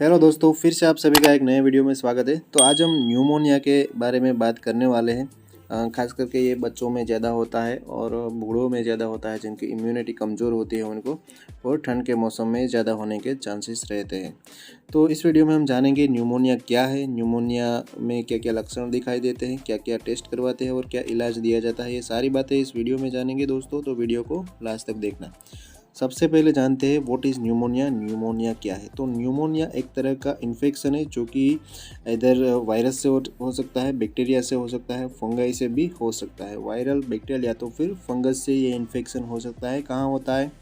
Hello दोस्तों, फिर से आप सभी का एक नए वीडियो में स्वागत है। तो आज हम न्यूमोनिया के बारे में बात करने वाले हैं। खास करके ये बच्चों में ज़्यादा होता है और बूढ़ों में ज़्यादा होता है, जिनकी इम्यूनिटी कमज़ोर होती है उनको, और ठंड के मौसम में ज़्यादा होने के चांसेस रहते हैं। तो इस वीडियो में हम जानेंगे न्यूमोनिया क्या है, न्यूमोनिया में क्या क्या लक्षण दिखाई देते हैं, क्या क्या टेस्ट करवाते हैं और क्या इलाज दिया जाता है। ये सारी बातें इस वीडियो में जानेंगे दोस्तों, तो वीडियो को लास्ट तक देखना। सबसे पहले जानते हैं व्हाट इज़ न्यूमोनिया। न्यूमोनिया क्या है? तो न्यूमोनिया एक तरह का इन्फेक्शन है जो कि इधर वायरस से हो सकता है, बैक्टीरिया से हो सकता है, फंगाई से भी हो सकता है। वायरल, बैक्टीरियल या तो फिर फंगस से ये इन्फेक्शन हो सकता है। कहाँ होता है?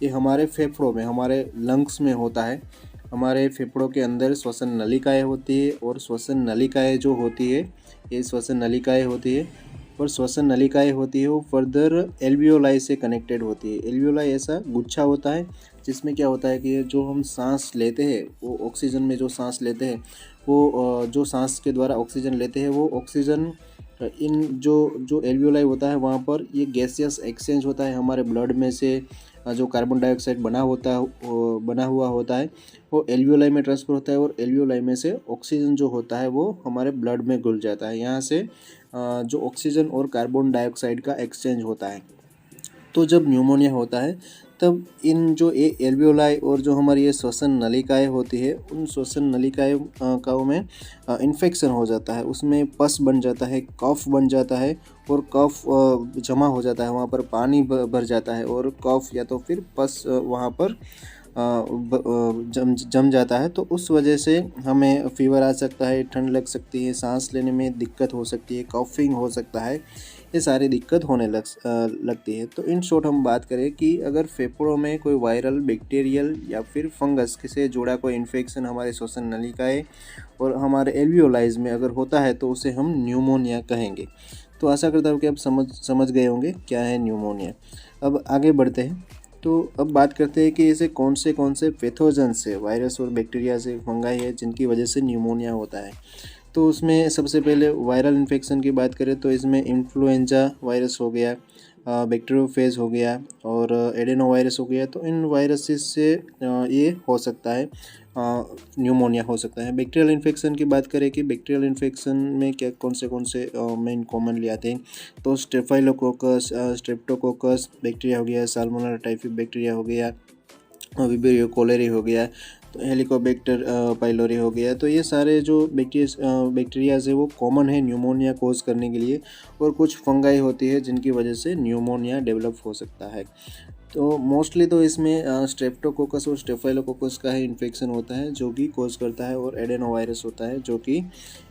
ये हमारे फेफड़ों में, हमारे लंग्स में होता है। हमारे फेफड़ों के अंदर श्वसन नलिकाएँ होती है और श्वसन नलिकाएँ जो होती है, ये श्वसन नलिकाएँ होती है और श्वसन नलिकाएँ होती है वो फर्दर एल्वियोलाई से कनेक्टेड होती है। एल्वियोलाई ऐसा गुच्छा होता है जिसमें क्या होता है कि जो हम सांस लेते हैं, वो ऑक्सीजन में जो सांस लेते हैं, वो जो सांस के द्वारा ऑक्सीजन लेते हैं, वो ऑक्सीजन इन जो जो एल्वियोलाई होता है वहाँ पर ये गैसियस एक्सचेंज होता है। हमारे ब्लड में से जो कार्बन डाइऑक्साइड बना हुआ होता है वो एल्वियोलाई में ट्रांसफ़र होता है और एल्वियोलाई में से ऑक्सीजन जो होता है वो हमारे ब्लड में घुल जाता है। यहाँ से जो ऑक्सीजन और कार्बन डाइऑक्साइड का एक्सचेंज होता है। तो जब न्यूमोनिया होता है तब इन जो ये एल्वियोलाई और जो हमारी ये श्वसन नलिकाएँ होती है, उन श्वसन नलिकाओं में इन्फेक्शन हो जाता है, उसमें पस बन जाता है, कफ बन जाता है और कफ जमा हो जाता है, वहाँ पर पानी भर जाता है और कफ या तो फिर पस वहाँ पर जम जम जाता है। तो उस वजह से हमें फीवर आ सकता है, ठंड लग सकती है, सांस लेने में दिक्कत हो सकती है, कॉफिंग हो सकता है, ये सारी दिक्कत होने लगती है। तो इन शॉर्ट हम बात करें कि अगर फेफड़ों में कोई वायरल, बैक्टीरियल या फिर फंगस से जुड़ा कोई इन्फेक्शन हमारे श्वसन नलिकाएँ और हमारे एल्वियोलाइज में अगर होता है तो उसे हम न्यूमोनिया कहेंगे। तो आशा करता हूँ कि आप समझ गए होंगे क्या है न्यूमोनिया। अब आगे बढ़ते हैं। तो अब बात करते हैं कि ऐसे कौन से पैथोजन से, वायरस और बैक्टीरिया से, फंगाई है जिनकी वजह से न्यूमोनिया होता है। तो उसमें सबसे पहले वायरल इन्फेक्शन की बात करें तो इसमें इन्फ्लुएंजा वायरस हो गया, बैक्टीरियोफेज हो गया और एडेनो वायरस हो गया। तो इन वायरसेस से ये हो सकता है, न्यूमोनिया हो सकता है। बैक्टीरियल इन्फेक्शन की बात करें कि बैक्टीरियल इन्फेक्शन में क्या कौन से मेन कॉमनली आते हैं, तो स्टेफाइलोकोकस, स्ट्रेप्टोकोकस बैक्टीरिया हो गया, साल्मोनेला टाइफी बैक्टीरिया हो गया, विब्रियो कोलेरी हो गया, तो हेलिकोबैक्टर पाइलोरी हो गया। तो ये सारे जो बैक्टीरियाज है वो कॉमन है न्यूमोनिया कोज करने के लिए, और कुछ फंगाई होती है जिनकी वजह से न्यूमोनिया डेवलप हो सकता है। तो मोस्टली तो इसमें स्ट्रेप्टोकोकस और स्टेफाइलोकोकस का ही इन्फेक्शन होता है जो कि कोज करता है, और एडेनो वायरस होता है जो कि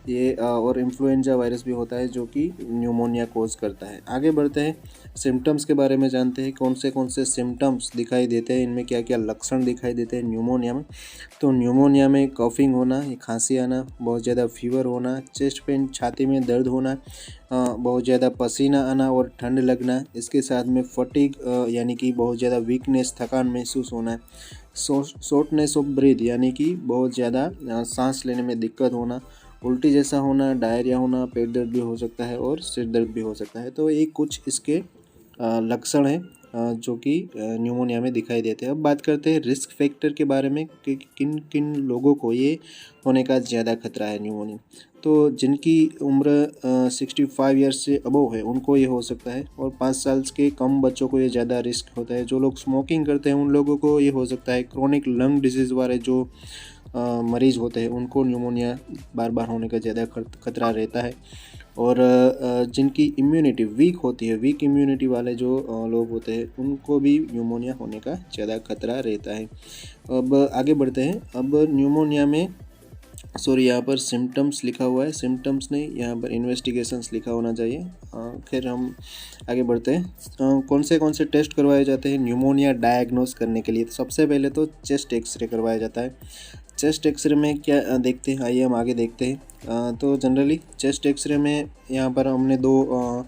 ये और इन्फ्लुएंजा वायरस भी होता है जो कि न्यूमोनिया कोज करता है। आगे बढ़ते हैं, सिम्टम्स के बारे में जानते हैं कौन से सिम्टम्स दिखाई देते हैं, इनमें क्या क्या लक्षण दिखाई देते हैं न्यूमोनिया में। तो न्यूमोनिया में कॉफिंग होना, खांसी आना, बहुत ज़्यादा फीवर होना, चेस्ट पेन, छाती में दर्द होना, बहुत ज़्यादा पसीना आना और ठंड लगना, इसके साथ में फटीग यानी कि बहुत ज़्यादा वीकनेस, थकान महसूस होना, शॉर्टनेस ऑफ ब्रीथ यानी कि बहुत ज़्यादा सांस लेने में दिक्कत होना, उल्टी जैसा होना, डायरिया होना, पेट दर्द भी हो सकता है और सिर दर्द भी हो सकता है। तो ये कुछ इसके लक्षण हैं जो कि न्यूमोनिया में दिखाई देते हैं। अब बात करते हैं रिस्क फैक्टर के बारे में कि किन किन लोगों को ये होने का ज़्यादा खतरा है न्यूमोनिया। तो जिनकी उम्र 65 ईयर्स से अबव है उनको ये हो सकता है, और 5 साल के कम बच्चों को ये ज़्यादा रिस्क होता है। जो लोग स्मोकिंग करते हैं उन लोगों को ये हो सकता है। क्रोनिक लंग डिजीज़ वाले जो मरीज़ होते हैं उनको न्यूमोनिया बार बार होने का ज़्यादा खतरा रहता है। और जिनकी इम्यूनिटी वीक होती है, वीक इम्यूनिटी वाले जो लोग होते हैं उनको भी न्यूमोनिया होने का ज़्यादा खतरा रहता है। अब आगे बढ़ते हैं। अब न्यूमोनिया में यहाँ पर सिम्टम्स लिखा हुआ है, सिम्टम्स नहीं, यहाँ पर इन्वेस्टिगेशंस लिखा होना चाहिए। खैर हम आगे बढ़ते हैं। कौन से टेस्ट करवाए जाते हैं न्यूमोनिया डायग्नोस करने के लिए। तो सबसे पहले तो चेस्ट एक्सरे करवाया जाता है। चेस्ट एक्सरे में क्या देखते हैं, आइए हम आगे देखते हैं। तो जनरली चेस्ट एक्सरे में यहाँ पर हमने दो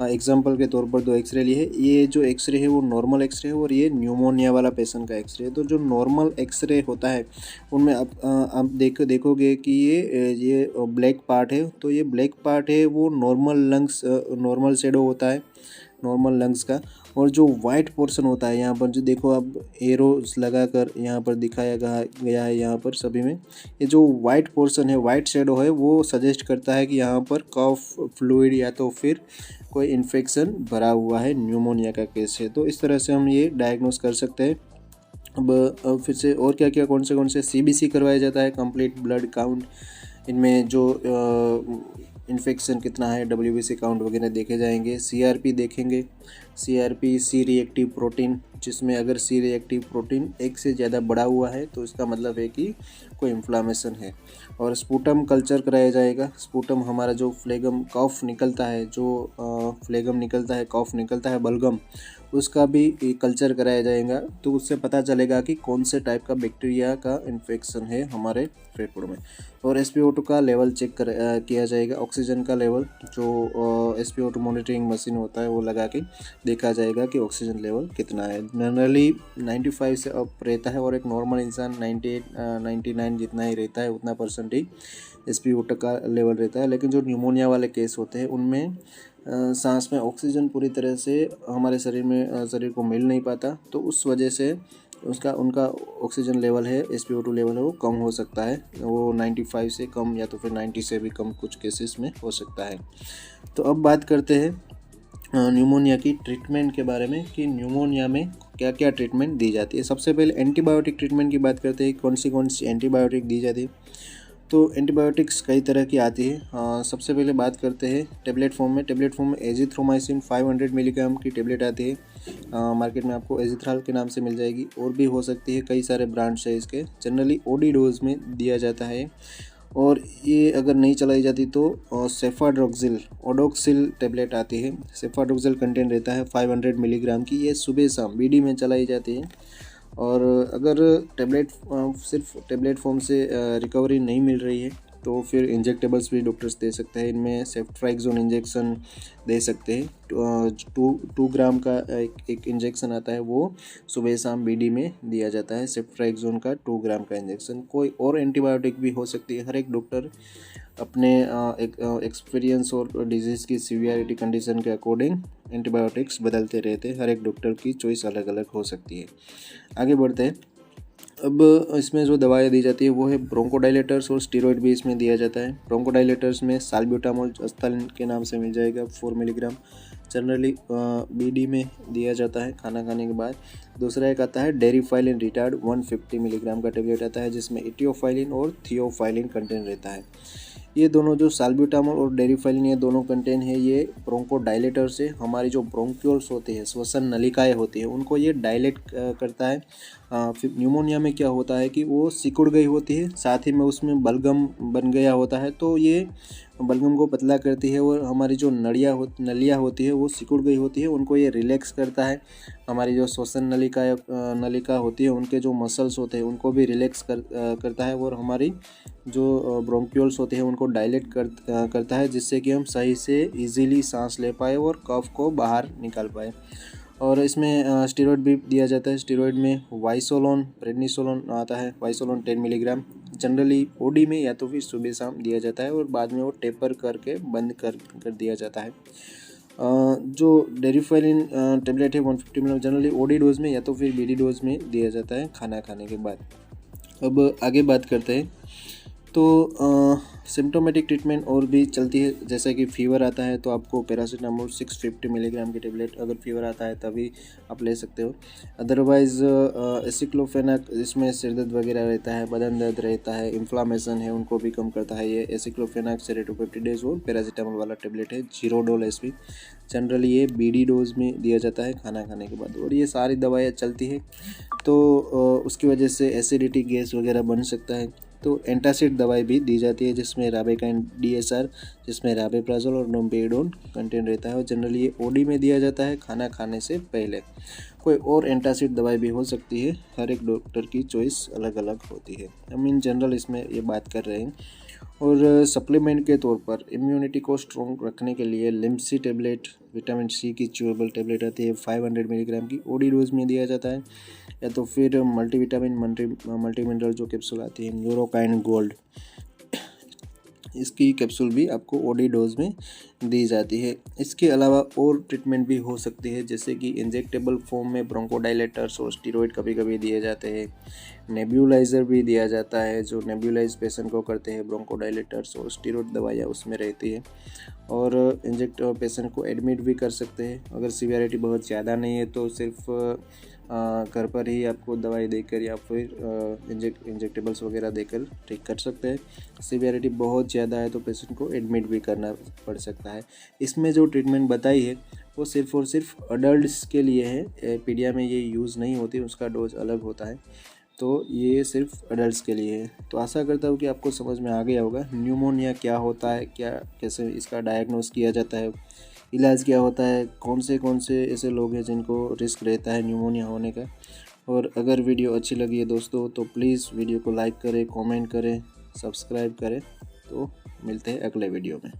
एग्जाम्पल के तौर पर दो एक्सरे लिए है। ये जो एक्सरे है वो नॉर्मल एक्सरे है और ये न्यूमोनिया वाला पेशेंट का एक्सरे है। तो जो नॉर्मल एक्सरे होता है उनमें आप देखोगे कि ये ब्लैक पार्ट है। तो ये ब्लैक पार्ट है वो नॉर्मल लंग्स, नॉर्मल शेडो होता है। नॉर्मल लंग्स का। और जो वाइट पोर्शन होता है यहाँ पर जो देखो आप एरोस लगाकर यहाँ पर दिखाया गया है, यहाँ पर सभी में ये जो वाइट पोर्शन है, वाइट शेडो है, वो सजेस्ट करता है कि यहाँ पर कफ फ्लूइड या तो फिर कोई इन्फेक्शन भरा हुआ है, न्यूमोनिया का केस है। तो इस तरह से हम ये डायग्नोस कर सकते हैं। अब फिर से और क्या क्या कौन से CBC करवाया जाता है, कंप्लीट ब्लड काउंट, इनमें जो इन्फेक्शन कितना है, WBC काउंट वगैरह देखे जाएंगे। CRP देखेंगे, CRP सी रिएक्टिव प्रोटीन, जिसमें अगर सी रिएक्टिव प्रोटीन 1 से ज़्यादा बढ़ा हुआ है तो इसका मतलब है कि कोई इन्फ्लामेशन है। और स्पूटम कल्चर कराया जाएगा। स्पूटम हमारा जो फ्लेगम कफ निकलता है, जो फ्लेगम निकलता है, कफ निकलता है, बलगम, उसका भी कल्चर कराया जाएगा। तो उससे पता चलेगा कि कौन से टाइप का बैक्टीरिया का इन्फेक्शन है हमारे फेफड़ों में। और SpO2 का लेवल चेक किया जाएगा। ऑक्सीजन का लेवल जो SpO2 मॉनिटरिंग मशीन होता है वो लगा के देखा जाएगा कि ऑक्सीजन लेवल कितना है। जनरली 95 से अप रहता है और एक नॉर्मल इंसान 98 99 जितना ही रहता है, उतना परसेंट ही SpO2 का लेवल रहता है। लेकिन जो न्यूमोनिया वाले केस होते हैं उनमें सांस में ऑक्सीजन पूरी तरह से हमारे शरीर को मिल नहीं पाता, तो उस वजह से उनका ऑक्सीजन लेवल है, SpO2 लेवल है, वो कम हो सकता है। वो 95 से कम या तो फिर 90 से भी कम कुछ केसेस में हो सकता है। तो अब बात करते हैं न्यूमोनिया की ट्रीटमेंट के बारे में कि न्यूमोनिया में क्या क्या ट्रीटमेंट दी जाती है। सबसे पहले एंटीबायोटिक ट्रीटमेंट की बात करते हैं। कौन सी एंटीबायोटिक दी जाती है। तो एंटीबायोटिक्स कई तरह की आती है। सबसे पहले बात करते हैं टेबलेट फॉर्म में एजिथ्रोमाइसिन 500 मिलीग्राम की टेबलेट आती है। मार्केट में आपको एजिथ्राल के नाम से मिल जाएगी, और भी हो सकती है, कई सारे ब्रांड्स है इसके। जनरली OD डोज में दिया जाता है। और ये अगर नहीं चलाई जाती तो सेफाड्रोक्सिल ओडोक्सिल टेबलेट आती है। सेफाड्रोक्सिल कंटेंट रहता है 500 मिलीग्राम की। ये सुबह शाम BD में चलाई जाती है। और अगर सिर्फ टेबलेट फॉर्म से रिकवरी नहीं मिल रही है तो फिर इंजेक्टेबल्स भी डॉक्टर्स दे सकते हैं। इनमें सेफ्ट्राइक्सोन इंजेक्शन दे सकते हैं। 2 ग्राम का एक इंजेक्शन आता है, वो सुबह शाम BD में दिया जाता है। सेफ्ट्राइक्सोन का 2 ग्राम का इंजेक्शन। कोई और एंटीबायोटिक भी हो सकती है। हर एक डॉक्टर अपने एक्सपीरियंस और डिजीज़ की सीवियरिटी कंडीशन के अकॉर्डिंग एंटीबायोटिक्स बदलते रहते हैं। हर एक डॉक्टर की चॉइस अलग अलग हो सकती है। आगे बढ़ते हैं। अब इसमें जो दवाएं दी जाती है वो है ब्रोंकोडाइलेटर्स, और स्टीरॉयड भी इसमें दिया जाता है। ब्रोंकोडाइलेटर्स में साल्ब्यूटामोल अस्थालिन के नाम से मिल जाएगा 4 मिलीग्राम। जनरली BD में दिया जाता है खाना खाने के बाद। दूसरा एक आता है डेरिफाइलिन रिटार्ड 150 मिलीग्राम का टेबलेट आता है, जिसमें इटियोफाइलिन और थियोफाइलिन कंटेंट रहता है। ये दोनों जो साल्ब्यूटामोल और डेरिफाइलिन, ये दोनों कंटेंट है, ये ब्रोंकोडाइलेटर से हमारी जो ब्रोंक्यूल्स होते हैं, श्वसन नलिकाएं होती हैं, उनको ये डायलेट करता है। फिर न्यूमोनिया में क्या होता है कि वो सिकुड़ गई होती है, साथ ही में उसमें बलगम बन गया होता है, तो ये बलगम को पतला करती है। और हमारी जो नलियाँ होती है वो सिकुड़ गई होती है, उनको ये रिलैक्स करता है। हमारी जो श्वसन नलिका होती है, उनके जो मसल्स होते हैं उनको भी रिलैक्स करता है। और हमारी जो ब्रोंक्यूल्स होते हैं उनको डायलेट करता है, जिससे कि हम सही से इजीली सांस ले पाए और कफ को बाहर निकाल पाए। और इसमें स्टेरॉयड भी दिया जाता है। स्टेरॉयड में वाइसोलोन, प्रेडनिसोलोन आता है। वाइसोलोन 10 मिलीग्राम जनरली OD में या तो फिर सुबह शाम दिया जाता है, और बाद में वो टेपर करके बंद कर दिया जाता है। जो डेरिफाइलिन टेबलेट है 150 मिलीग्राम जनरली OD डोज में या तो फिर BD डोज में दिया जाता है खाना खाने के बाद। अब आगे बात करते हैं। तो सिम्टोमेटिक ट्रीटमेंट और भी चलती है। जैसा कि फीवर आता है तो आपको पैरासीटामोल 650 मिलीग्राम की टेबलेट अगर फीवर आता है तभी आप ले सकते हो। अदरवाइज़ एसिक्लोफेनाक, इसमें सिर दर्द वगैरह रहता है, बदन दर्द रहता है, इन्फ्लामेशन है, उनको भी कम करता है। ये एसिक्लोफेनाक सेरेटोपेप्टिडेज और पैरासीटामोल वाला टेबलेट है। 0 डोल SP जनरली ये BD डोज में दिया जाता है खाना खाने के बाद। और ये सारी दवाइयाँ चलती है, तो उसकी वजह से एसिडिटी, गैस वगैरह बन सकता है। तो एंटासिड दवाई भी दी जाती है, जिसमें राबेकाइन DSR, जिसमें राबेप्राजोल और डोम्पेडोन कंटेंट रहता है। और जनरली ये OD में दिया जाता है खाना खाने से पहले। कोई और एंटासिड दवाई भी हो सकती है, हर एक डॉक्टर की चॉइस अलग अलग होती है। हम इन जनरल इसमें ये बात कर रहे हैं। और सप्लीमेंट के तौर पर इम्यूनिटी को स्ट्रॉन्ग रखने के लिए लिम्सी टेबलेट, विटामिन C की च्यूएबल टेबलेट आती है 500 मिलीग्राम की, OD डोज में दिया जाता है। या तो फिर मल्टीविटामिन मल्टी मिनरल जो कैप्सूल आती है, न्यूरोकाइन गोल्ड, इसकी कैप्सूल भी आपको ओडी डोज में दी जाती है। इसके अलावा और ट्रीटमेंट भी हो सकती है, जैसे कि इंजेक्टेबल फॉर्म में ब्रोंकोडायलेटर्स और स्टीरॉयड कभी कभी दिए जाते हैं। नेब्यूलाइज़र भी दिया जाता है, जो नेब्यूलाइज पेशेंट को करते हैं। ब्रोंकोडायलेटर्स और स्टीरॉयड दवाइयाँ उसमें रहती है। और इंजेक्ट पेशेंट को एडमिट भी कर सकते हैं। अगर सीवियरिटी बहुत ज़्यादा नहीं है तो सिर्फ घर पर ही आपको दवाई देकर या फिर इंजेक्टेबल्स वगैरह देकर ठीक कर सकते हैं। सीवियरिटी बहुत ज़्यादा है तो पेशेंट को एडमिट भी करना पड़ सकता है। इसमें जो ट्रीटमेंट बताई है वो सिर्फ और सिर्फ अडल्ट्स के लिए है। पीडिया में ये यूज़ नहीं होती, उसका डोज अलग होता है। तो ये सिर्फ अडल्ट्स के लिए है। तो आशा करता हूँ कि आपको समझ में आ गया होगा न्यूमोनिया क्या होता है, क्या कैसे इसका डायग्नोस किया जाता है, इलाज क्या होता है, कौन से ऐसे लोग हैं जिनको रिस्क रहता है न्यूमोनिया होने का। और अगर वीडियो अच्छी लगी है दोस्तों तो प्लीज़ वीडियो को लाइक करें, कमेंट करें, सब्सक्राइब करें। तो मिलते हैं अगले वीडियो में।